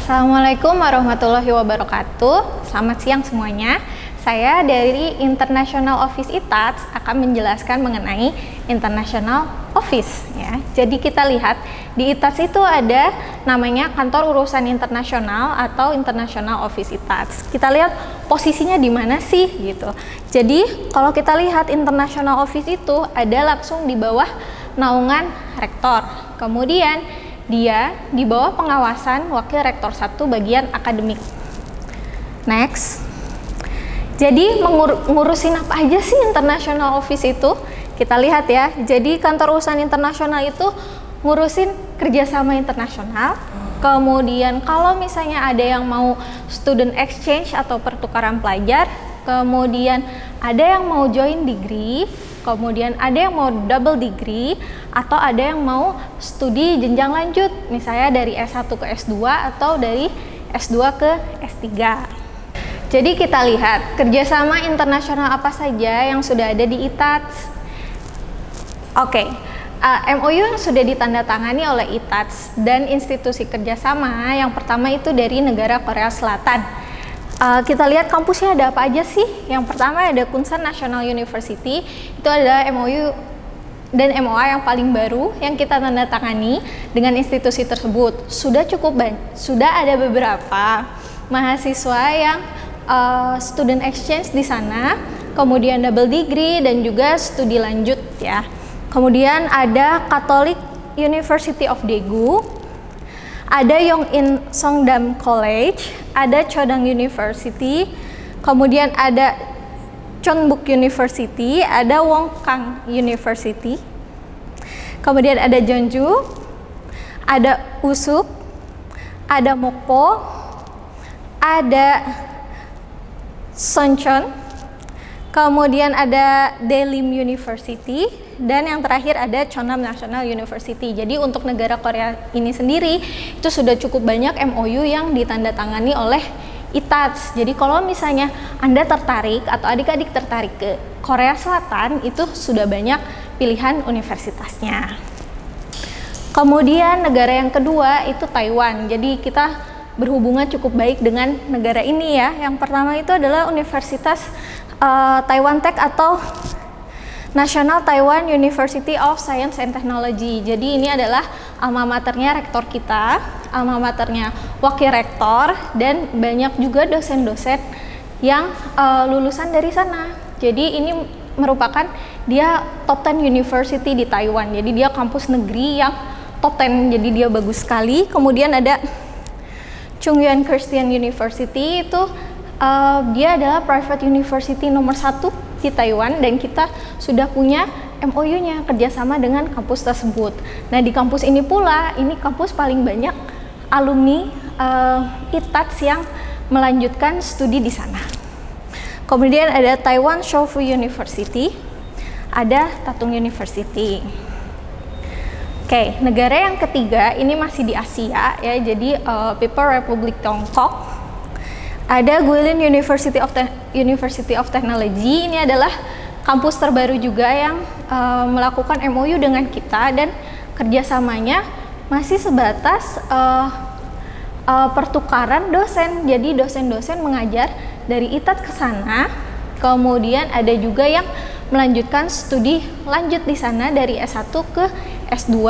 Assalamualaikum warahmatullahi wabarakatuh. Selamat siang semuanya. Saya dari International Office ITATS akan menjelaskan mengenai International Office ya. Jadi kita lihat di ITATS itu ada namanya Kantor Urusan Internasional atau International Office ITATS. Kita lihat posisinya di mana sih gitu. Jadi kalau kita lihat International Office itu ada langsung di bawah naungan rektor. Kemudian dia di bawah pengawasan Wakil Rektor 1 bagian akademik. Next. Jadi ngurusin apa aja sih International Office itu? Kita lihat ya. Jadi kantor urusan internasional itu ngurusin kerjasama internasional. Kemudian kalau misalnya ada yang mau student exchange atau pertukaran pelajar, kemudian ada yang mau join degree, kemudian ada yang mau double degree, atau ada yang mau studi jenjang lanjut, misalnya dari S1 ke S2 atau dari S2 ke S3. Jadi kita lihat kerjasama internasional apa saja yang sudah ada di ITATS. Oke, MOU yang sudah ditandatangani oleh ITATS dan institusi kerjasama yang pertama itu dari negara Korea Selatan. Kita lihat kampusnya ada apa aja sih. Yang pertama ada Kunsan National University, itu adalah MOU dan MOA yang paling baru yang kita tandatangani dengan institusi tersebut. Sudah cukup banyak, sudah ada beberapa mahasiswa yang student exchange di sana, kemudian double degree dan juga studi lanjut ya. Kemudian ada Catholic University of Daegu, ada Yongin Songdam College, ada Chodang University, kemudian ada Chonbuk University, ada Wongkang University, kemudian ada Jeonju, ada Usuk, ada Mokpo, ada Soncheon, kemudian ada Daelim University, dan yang terakhir ada Chonam National University. Jadi untuk negara Korea ini sendiri itu sudah cukup banyak MOU yang ditandatangani oleh ITATS. Jadi kalau misalnya Anda tertarik atau adik-adik tertarik ke Korea Selatan, itu sudah banyak pilihan universitasnya. Kemudian negara yang kedua itu Taiwan. Jadi kita berhubungan cukup baik dengan negara ini ya. Yang pertama itu adalah Universitas Taiwan Tech atau National Taiwan University of Science and Technology. Jadi ini adalah alma maternya rektor kita, alma maternya wakil rektor, dan banyak juga dosen-dosen yang lulusan dari sana. Jadi ini merupakan dia top 10 university di Taiwan. Jadi dia kampus negeri yang top 10, jadi dia bagus sekali. Kemudian ada Chungyuan Christian University, itu dia adalah private university nomor 1 di Taiwan, dan kita sudah punya MOU-nya kerjasama dengan kampus tersebut. Nah di kampus ini pula, ini kampus paling banyak alumni ITATS yang melanjutkan studi di sana. Kemudian ada Taiwan Shofu University, ada Tatung University. Oke, negara yang ketiga ini masih di Asia ya, jadi People Republic Tiongkok. Ada Guilin University of Technology, ini adalah kampus terbaru juga yang melakukan MOU dengan kita, dan kerjasamanya masih sebatas pertukaran dosen. Jadi dosen-dosen mengajar dari ITATS ke sana, kemudian ada juga yang melanjutkan studi lanjut di sana dari S1 ke S2.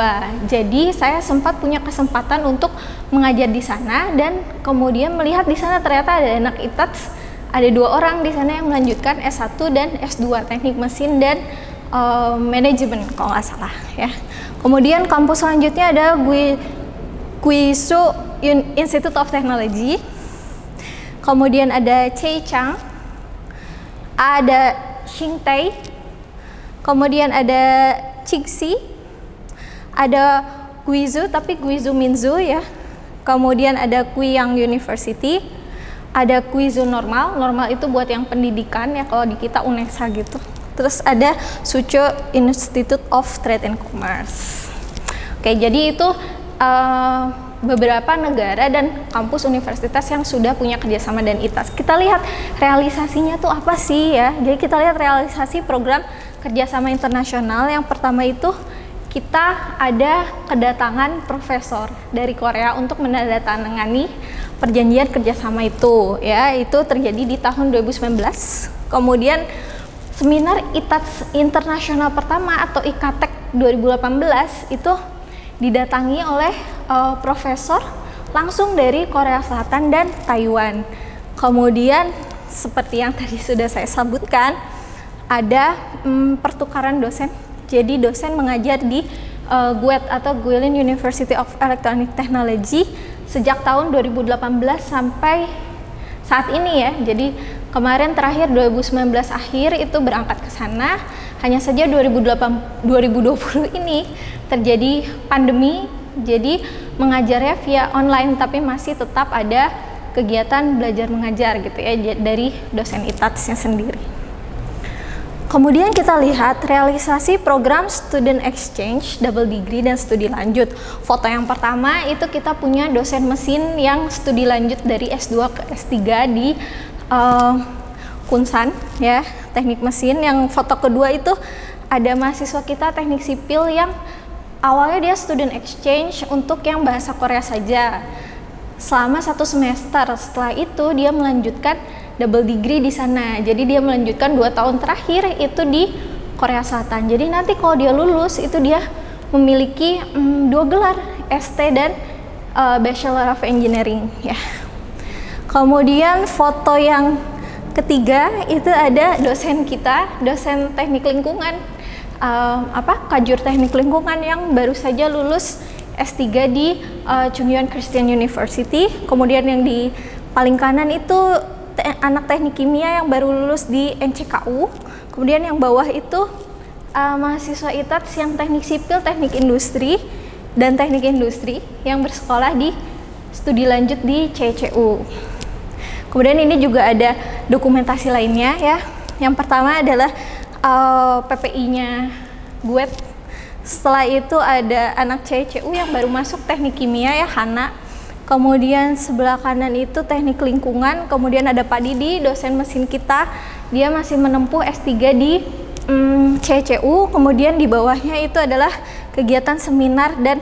Jadi saya sempat punya kesempatan untuk mengajar di sana, dan kemudian melihat di sana ternyata ada anak ITATS, ada 2 orang di sana yang melanjutkan S1 dan S2 teknik mesin dan manajemen kalau nggak salah ya. Kemudian kampus selanjutnya ada Guizhou Institute of Technology, kemudian ada Cheichang, ada Xingtai, kemudian ada Cixi, ada Guizhou tapi Guizhou Minzu ya, kemudian ada Guiyang University, ada Guizhou normal itu buat yang pendidikan ya, kalau di kita UNESA gitu. Terus ada Suzhou Institute of Trade and Commerce. Oke, jadi itu beberapa negara dan kampus universitas yang sudah punya kerjasama dengan ITATS. Kita lihat realisasinya tuh apa sih ya. Jadi kita lihat realisasi program kerjasama internasional. Yang pertama itu kita ada kedatangan profesor dari Korea untuk menandatangani perjanjian kerjasama itu, ya, itu terjadi di tahun 2019. Kemudian seminar ITATS Internasional pertama atau IKTEK 2018 itu didatangi oleh profesor langsung dari Korea Selatan dan Taiwan. Kemudian seperti yang tadi sudah saya sebutkan, ada pertukaran dosen. Jadi dosen mengajar di GUET atau Guilin University of Electronic Technology sejak tahun 2018 sampai saat ini ya. Jadi kemarin terakhir 2019 akhir itu berangkat ke sana. Hanya saja 2020 ini terjadi pandemi, jadi mengajarnya via online, tapi masih tetap ada kegiatan belajar mengajar gitu ya dari dosen ITATS-nya sendiri. Kemudian kita lihat realisasi program student exchange, double degree, dan studi lanjut. Foto yang pertama itu kita punya dosen mesin yang studi lanjut dari S2 ke S3 di Kunsan ya, teknik mesin. Yang foto kedua itu ada mahasiswa kita teknik sipil yang awalnya dia student exchange untuk yang bahasa Korea saja selama 1 semester. Setelah itu dia melanjutkan double degree di sana. Jadi dia melanjutkan 2 tahun terakhir itu di Korea Selatan. Jadi nanti kalau dia lulus itu dia memiliki 2 gelar, ST dan Bachelor of Engineering ya. Kemudian foto yang ketiga itu ada dosen kita, dosen teknik lingkungan, Kajur Teknik Lingkungan yang baru saja lulus S3 di Chungyuan Christian University. Kemudian yang di paling kanan itu anak teknik kimia yang baru lulus di NCKU. Kemudian yang bawah itu mahasiswa ITATS yang teknik sipil, teknik industri, dan teknik industri yang bersekolah di studi lanjut di CCU. Kemudian ini juga ada dokumentasi lainnya ya. Yang pertama adalah PPI-nya GUET. Setelah itu ada anak CCU yang baru masuk teknik kimia ya, Hana. Kemudian sebelah kanan itu teknik lingkungan. Kemudian ada Pak Didi, dosen mesin kita. Dia masih menempuh S3 di CCU. Kemudian di bawahnya itu adalah kegiatan seminar dan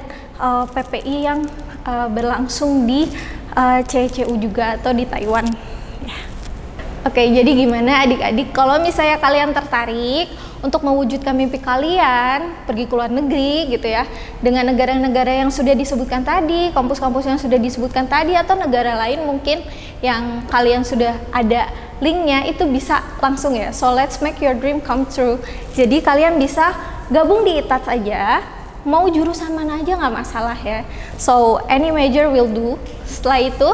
PPI yang berlangsung di CCU juga atau di Taiwan. Ya. Oke, jadi gimana adik-adik kalau misalnya kalian tertarik untuk mewujudkan mimpi kalian pergi ke luar negeri gitu ya, dengan negara-negara yang sudah disebutkan tadi, kampus-kampus yang sudah disebutkan tadi, atau negara lain mungkin yang kalian sudah ada linknya, itu bisa langsung ya. So let's make your dream come true. Jadi kalian bisa gabung di ITATS aja, mau jurusan mana aja nggak masalah ya. So any major will do. Setelah itu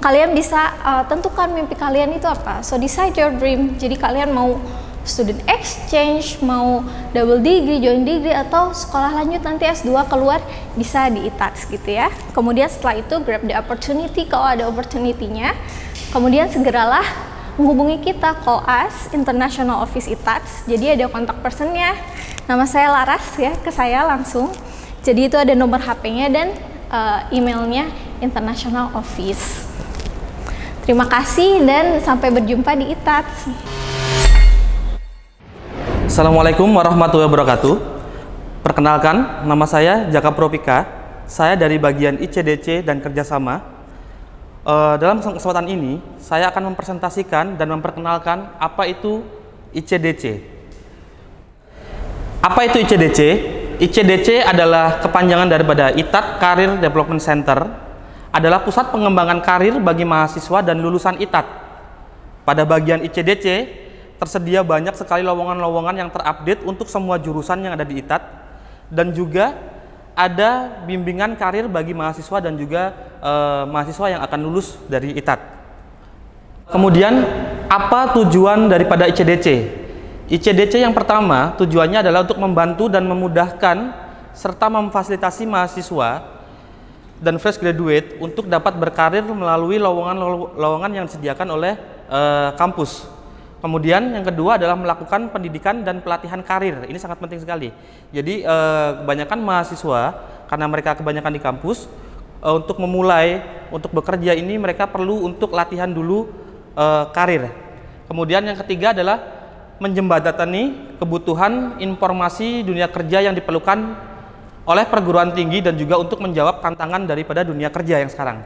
kalian bisa tentukan mimpi kalian itu apa. So decide your dream. Jadi kalian mau student exchange, mau double degree, joint degree, atau sekolah lanjut nanti S2 keluar, bisa di ITATS gitu ya. Kemudian setelah itu grab the opportunity kalau ada opportunity-nya. Kemudian segeralah menghubungi kita, call us, International Office ITATS. Jadi ada kontak personnya, nama saya Laras ya, ke saya langsung. Jadi itu ada nomor HP-nya dan emailnya International Office. Terima kasih dan sampai berjumpa di ITATS. Assalamualaikum warahmatullahi wabarakatuh. Perkenalkan, nama saya Jaka Propika. Saya dari bagian ICDC dan kerjasama. Dalam kesempatan ini, saya akan mempresentasikan dan memperkenalkan apa itu ICDC. Apa itu ICDC? ICDC adalah kepanjangan daripada ITAT Career Development Center, adalah pusat pengembangan karir bagi mahasiswa dan lulusan ITAT. Pada bagian ICDC, tersedia banyak sekali lowongan-lowongan yang terupdate untuk semua jurusan yang ada di ITAT, dan juga ada bimbingan karir bagi mahasiswa dan juga mahasiswa yang akan lulus dari ITAT. Kemudian, apa tujuan daripada ICDC? ICDC yang pertama, tujuannya adalah untuk membantu dan memudahkan serta memfasilitasi mahasiswa dan fresh graduate untuk dapat berkarir melalui lowongan yang disediakan oleh kampus. Kemudian yang kedua adalah melakukan pendidikan dan pelatihan karir. Ini sangat penting sekali. Jadi kebanyakan mahasiswa, karena mereka kebanyakan di kampus, untuk memulai, untuk bekerja ini mereka perlu untuk latihan dulu karir. Kemudian yang ketiga adalah menjembatani kebutuhan informasi dunia kerja yang diperlukan oleh perguruan tinggi dan juga untuk menjawab tantangan daripada dunia kerja yang sekarang.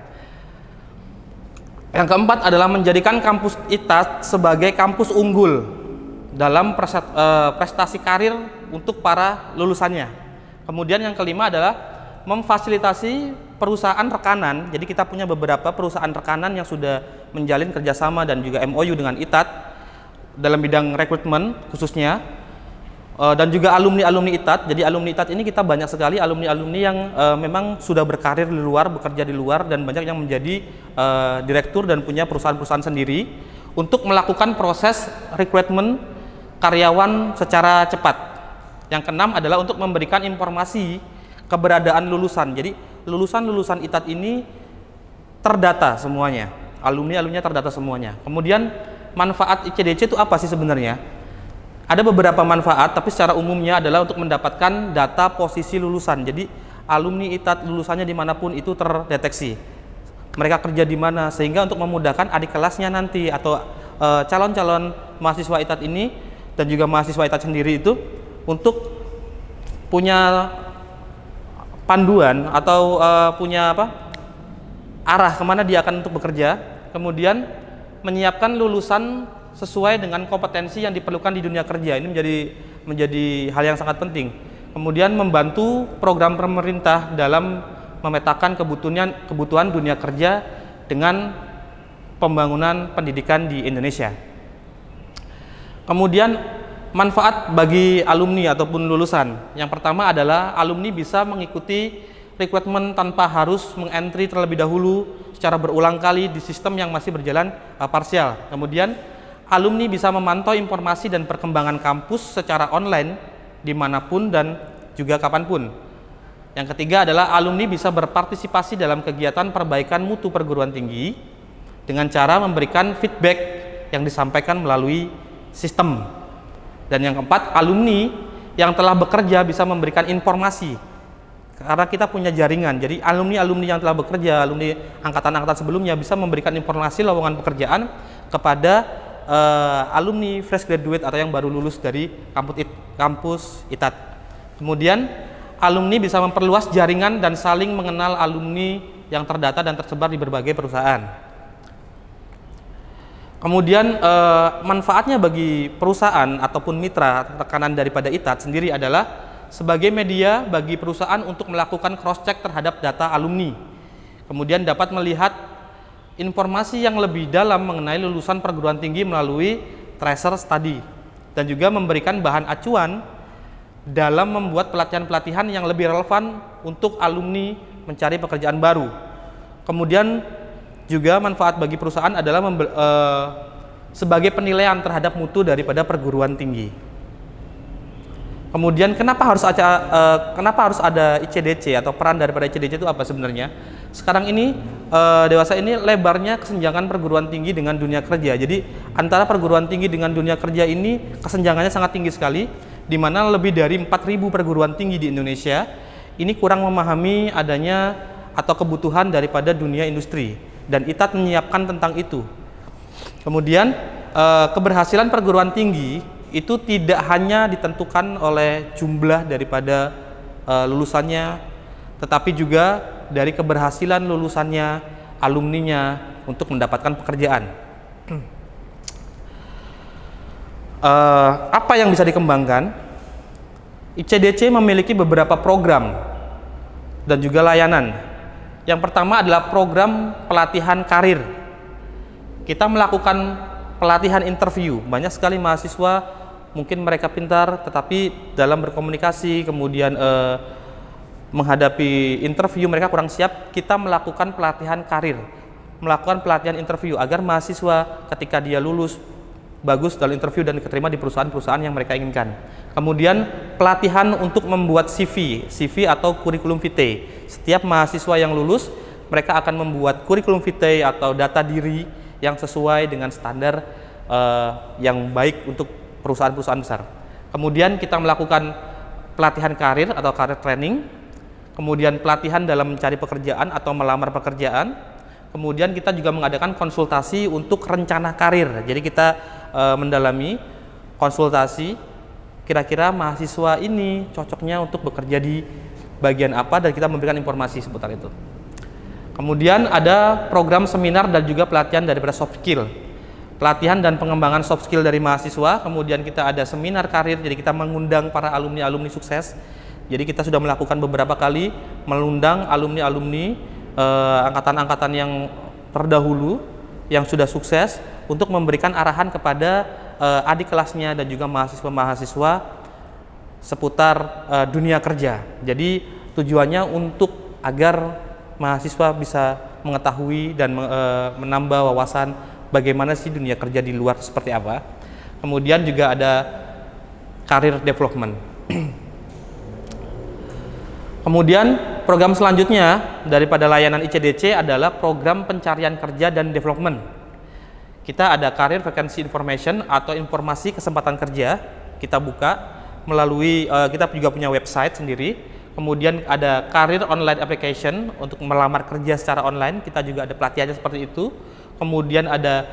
Yang keempat adalah menjadikan kampus ITAT sebagai kampus unggul dalam prestasi karir untuk para lulusannya. Kemudian yang kelima adalah memfasilitasi perusahaan rekanan. Jadi kita punya beberapa perusahaan rekanan yang sudah menjalin kerjasama dan juga MOU dengan ITAT dalam bidang rekrutmen khususnya, dan juga alumni-alumni ITAT. Jadi alumni ITAT ini kita banyak sekali alumni-alumni yang memang sudah berkarir di luar, bekerja di luar, dan banyak yang menjadi direktur dan punya perusahaan-perusahaan sendiri untuk melakukan proses rekrutmen karyawan secara cepat. Yang keenam adalah untuk memberikan informasi keberadaan lulusan. Jadi lulusan-lulusan ITAT ini terdata semuanya, alumni-alumninya terdata semuanya. Kemudian manfaat ICDC itu apa sih sebenarnya? Ada beberapa manfaat, tapi secara umumnya adalah untuk mendapatkan data posisi lulusan. Jadi alumni ITAT lulusannya dimanapun itu terdeteksi. Mereka kerja di mana, sehingga untuk memudahkan adik kelasnya nanti atau calon-calon mahasiswa ITAT ini dan juga mahasiswa ITAT sendiri itu untuk punya panduan atau punya arah kemana dia akan untuk bekerja. Kemudian menyiapkan lulusan sesuai dengan kompetensi yang diperlukan di dunia kerja. Ini menjadi hal yang sangat penting. Kemudian membantu program pemerintah dalam memetakan kebutuhan dunia kerja dengan pembangunan pendidikan di Indonesia. Kemudian manfaat bagi alumni ataupun lulusan. Yang pertama adalah alumni bisa mengikuti rekrutmen tanpa harus mengentry terlebih dahulu secara berulang kali di sistem yang masih berjalan parsial. Kemudian alumni bisa memantau informasi dan perkembangan kampus secara online dimanapun dan juga kapanpun. Yang ketiga adalah alumni bisa berpartisipasi dalam kegiatan perbaikan mutu perguruan tinggi dengan cara memberikan feedback yang disampaikan melalui sistem. Dan yang keempat, alumni yang telah bekerja bisa memberikan informasi karena kita punya jaringan. Jadi alumni-alumni yang telah bekerja, alumni angkatan-angkatan sebelumnya bisa memberikan informasi lowongan pekerjaan kepada alumni fresh graduate atau yang baru lulus dari kampus ITAT. Kemudian alumni bisa memperluas jaringan dan saling mengenal alumni yang terdata dan tersebar di berbagai perusahaan. Kemudian manfaatnya bagi perusahaan ataupun mitra rekanan daripada ITAT sendiri adalah sebagai media bagi perusahaan untuk melakukan cross check terhadap data alumni. Kemudian dapat melihat informasi yang lebih dalam mengenai lulusan perguruan tinggi melalui tracer study dan juga memberikan bahan acuan dalam membuat pelatihan-pelatihan yang lebih relevan untuk alumni mencari pekerjaan baru. Kemudian juga manfaat bagi perusahaan adalah sebagai penilaian terhadap mutu daripada perguruan tinggi. Kemudian kenapa harus ada ICDC atau peran daripada ICDC itu apa sebenarnya? Sekarang ini dewasa ini lebarnya kesenjangan perguruan tinggi dengan dunia kerja. Jadi antara perguruan tinggi dengan dunia kerja ini kesenjangannya sangat tinggi sekali, di mana lebih dari 4.000 perguruan tinggi di Indonesia ini kurang memahami adanya atau kebutuhan daripada dunia industri, dan ITAT menyiapkan tentang itu. Kemudian keberhasilan perguruan tinggi itu tidak hanya ditentukan oleh jumlah daripada lulusannya, tetapi juga dari keberhasilan lulusannya, alumninya untuk mendapatkan pekerjaan. Apa yang bisa dikembangkan? ICDC memiliki beberapa program dan juga layanan. Yang pertama adalah program pelatihan karir. Kita melakukan pelatihan interview. Banyak sekali mahasiswa, mungkin mereka pintar, tetapi dalam berkomunikasi, kemudian menghadapi interview mereka kurang siap. Kita melakukan pelatihan karir, melakukan pelatihan interview agar mahasiswa ketika dia lulus bagus dalam interview dan diterima di perusahaan-perusahaan yang mereka inginkan. Kemudian pelatihan untuk membuat CV atau kurikulum vitae. Setiap mahasiswa yang lulus mereka akan membuat kurikulum vitae atau data diri yang sesuai dengan standar yang baik untuk perusahaan-perusahaan besar. Kemudian kita melakukan pelatihan karir atau career training. Kemudian pelatihan dalam mencari pekerjaan atau melamar pekerjaan. Kemudian kita juga mengadakan konsultasi untuk rencana karir. Jadi kita mendalami konsultasi kira-kira mahasiswa ini cocoknya untuk bekerja di bagian apa, dan kita memberikan informasi seputar itu. Kemudian ada program seminar dan juga pelatihan daripada soft skill. Pelatihan dan pengembangan soft skill dari mahasiswa, kemudian kita ada seminar karir, jadi kita mengundang para alumni-alumni sukses. Jadi kita sudah melakukan beberapa kali mengundang alumni-alumni angkatan-angkatan yang terdahulu yang sudah sukses untuk memberikan arahan kepada adik kelasnya dan juga mahasiswa-mahasiswa seputar dunia kerja. Jadi tujuannya untuk agar mahasiswa bisa mengetahui dan menambah wawasan bagaimana sih dunia kerja di luar seperti apa. Kemudian juga ada career development. Kemudian program selanjutnya daripada layanan ICDC adalah program pencarian kerja dan development. Kita ada career vacancy information atau informasi kesempatan kerja, kita buka melalui kita juga punya website sendiri. Kemudian ada career online application untuk melamar kerja secara online, kita juga ada pelatihannya seperti itu. Kemudian ada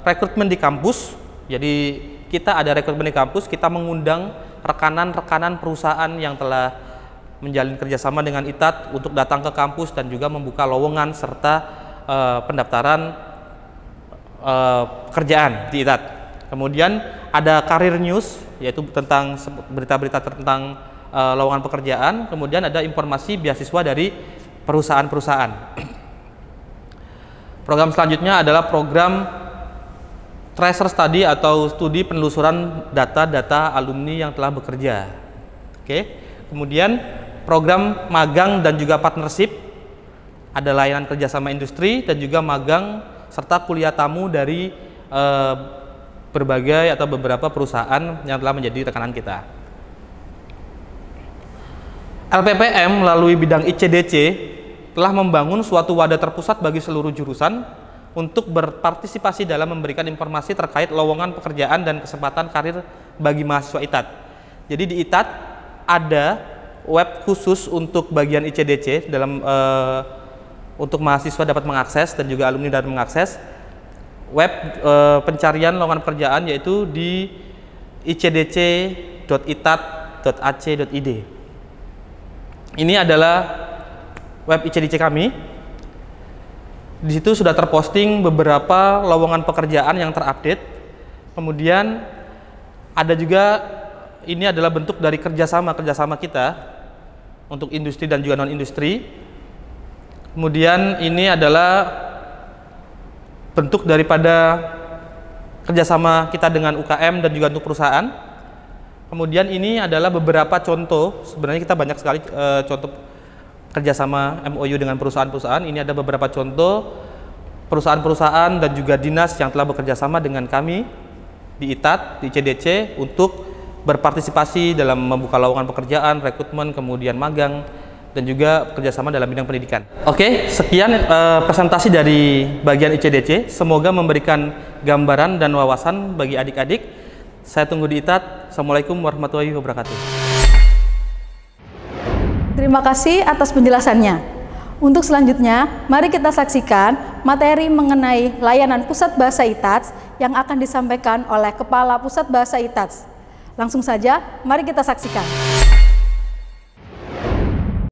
rekrutmen di kampus, jadi kita ada rekrutmen di kampus, kita mengundang rekanan-rekanan perusahaan yang telah menjalin kerjasama dengan ITAT untuk datang ke kampus dan juga membuka lowongan serta pendaftaran pekerjaan di ITAT. Kemudian ada career news, yaitu tentang berita-berita tentang lowongan pekerjaan. Kemudian ada informasi beasiswa dari perusahaan-perusahaan. Program selanjutnya adalah program tracer study atau studi penelusuran data-data alumni yang telah bekerja. Oke. Kemudian program magang dan juga partnership, ada layanan kerjasama industri dan juga magang serta kuliah tamu dari berbagai atau beberapa perusahaan yang telah menjadi rekanan kita. LPPM melalui bidang ICDC telah membangun suatu wadah terpusat bagi seluruh jurusan untuk berpartisipasi dalam memberikan informasi terkait lowongan pekerjaan dan kesempatan karir bagi mahasiswa ITAT. Jadi di ITAT ada web khusus untuk bagian ICDC dalam untuk mahasiswa dapat mengakses dan juga alumni dapat mengakses web pencarian lowongan pekerjaan, yaitu di icdc.itat.ac.id. Ini adalah web ICDC kami. Di situ sudah terposting beberapa lowongan pekerjaan yang terupdate. Kemudian ada juga, ini adalah bentuk dari kerjasama kita untuk industri dan juga non-industri. Kemudian ini adalah bentuk daripada kerjasama kita dengan UKM dan juga untuk perusahaan. Kemudian ini adalah beberapa contoh, sebenarnya kita banyak sekali contoh kerjasama MOU dengan perusahaan-perusahaan. Ini ada beberapa contoh perusahaan-perusahaan dan juga dinas yang telah bekerjasama dengan kami di ITAT, di ICDC untuk berpartisipasi dalam membuka lowongan pekerjaan, rekrutmen, kemudian magang, dan juga kerjasama dalam bidang pendidikan. Oke, sekian presentasi dari bagian ICDC. Semoga memberikan gambaran dan wawasan bagi adik-adik. Saya tunggu di ITAT. Assalamualaikum warahmatullahi wabarakatuh. Terima kasih atas penjelasannya. Untuk selanjutnya, mari kita saksikan materi mengenai layanan Pusat Bahasa ITAT yang akan disampaikan oleh Kepala Pusat Bahasa ITAT. Langsung saja, mari kita saksikan.